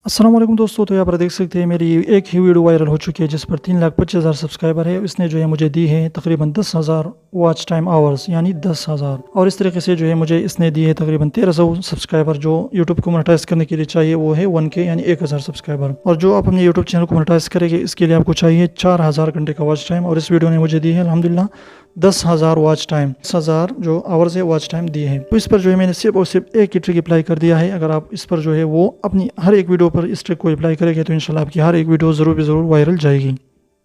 अस्सलाम वालेकुम दोस्तों, तो यहाँ पर देख सकते हैं मेरी एक ही वीडियो वायरल हो चुकी है जिस पर 3,25,000 सब्सक्राइबर है। इसने जो है मुझे दी है तकरीबन 10,000 वॉच टाइम आवर्स, यानी 10,000। और इस तरीके से जो है मुझे इसने दी है तकरीबन 1,300 सब्सक्राइबर। जो यूट्यूब को मोनेटाइज करने के लिए चाहिए वो है 1K यानी 1,000 सब्सक्राइबर। और जो आप अपने यूट्यूब चैनल को मोनेटाइज करेंगे इसके लिए आपको चाहिए 4,000 घंटे का वॉच टाइम। और इस वीडियो ने मुझे दी है अल्हम्दुलिल्लाह 10,000 वॉच टाइम, 10,000 जो आवर्स है वॉच टाइम दिए हैं। तो इस पर जो है मैंने सिर्फ और सिर्फ एक ही ट्रिक अप्लाई कर दिया है। अगर आप इस पर जो है वो अपनी हर एक वीडियो पर इस ट्रिक को अप्लाई करेंगे तो इंशाल्लाह आपकी हर एक वीडियो ज़रूर वायरल जाएगी।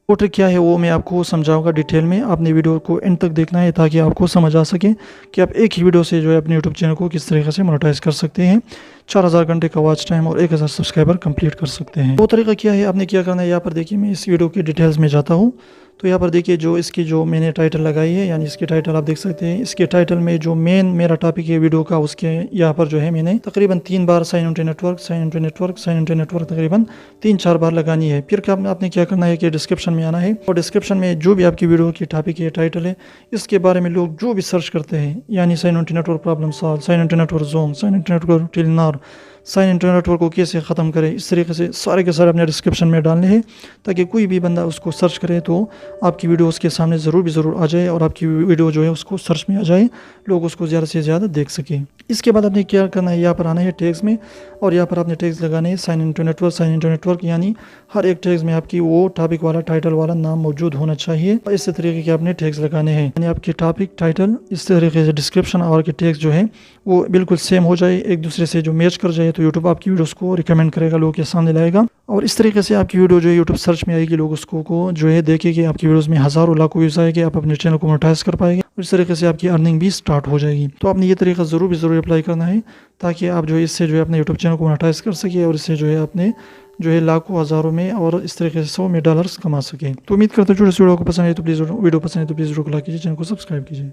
वो ट्रिक क्या है वो मैं आपको समझाऊंगा डिटेल में। आपने वीडियो को एंड तक देखना है ताकि आपको समझ आ सके कि आप एक ही वीडियो से जो है अपने यूट्यूब चैनल को किस तरीके से मोनेटाइज कर सकते हैं। 4,000 घंटे का वॉच टाइम और 1,000 सब्सक्राइबर कंप्लीट कर सकते हैं। वो तरीका क्या है, आपने क्या करना है, यहाँ पर देखिए मैं इस वीडियो की डिटेल्स में जाता हूँ। तो यहाँ पर देखिए जो इसकी जो मैंने टाइटल लगाई है, यानी इसकी टाइटल आप देख सकते हैं। इसके टाइटल में जो मेन मेरा टॉपिक है वीडियो का, उसके यहाँ पर जो है मैंने तकरीबन 3 बार sign in to network, sign in to network, sign in to network तकरीबन 3-4 बार लगानी है। फिर क्या आपने क्या करना है कि डिस्क्रिप्शन में आना है और डिस्क्रिप्शन में जो भी आपकी वीडियो की टॉपिक है, टाइटल है, इसके बारे में लोग जो भी सर्च करते हैं, यानी sign in to network problem solve, sign in to network zone, sign in to network Telenor, sign in to network को कैसे ख़त्म करें, इस तरीके से सारे के सारे अपने डिस्क्रिप्शन में डालने हैं ताकि कोई भी बंदा उसको सर्च करे तो आपकी वीडियो उसके सामने ज़रूर आ जाए और आपकी वीडियो जो है उसको सर्च में आ जाए, लोग उसको ज़्यादा से ज़्यादा देख सकें। इसके बाद आपने क्या करना है, यहाँ पर आना है टैग्स में और यहाँ पर आपने टैग्स लगाने हैं sign in to network, sign in to network, यानी हर एक टैग्स में आपकी वो टॉपिक वाला टाइटल वाला नाम मौजूद होना चाहिए। इस तरीके के आपने टैग्स लगाने हैं, यानी आपके टॉपिक टाइटल इस तरीके से डिस्क्रिप्शन और के टैग्स जो है वो बिल्कुल सेम हो जाए, एक दूसरे से जो मैच कर जाए, तो यूट्यूब आपकी वीडियोस को रिकमेंड करेगा, लोगों के सामने लाएगा और इस तरीके से आपकी वीडियो जो है यूट्यूब सर्च में आएगी, लोग उसको जो है देखेंगे, आपकी वीडियोस में हज़ारों लाखों व्यूज़ आएंगे, आप अपने चैनल को मोनेटाइज कर पाएंगे और इस तरीके से आपकी अर्निंग भी स्टार्ट हो जाएगी। तो आपने ये तरीका ज़रूर अप्लाई करना है ताकि आप जो है इससे जो है अपने यूट्यूब चैनल को मोनेटाइज कर सके और इससे जो है अपने जो है लाखों हज़ारों में और इस तरीके से 100 में डॉलर्स कमा सके। तो उम्मीद करता हूँ जो इस वीडियो को पसंद है तो प्लीज़ वीडियो को लाइक कीजिए, चैनल को सब्सक्राइब कीजिए।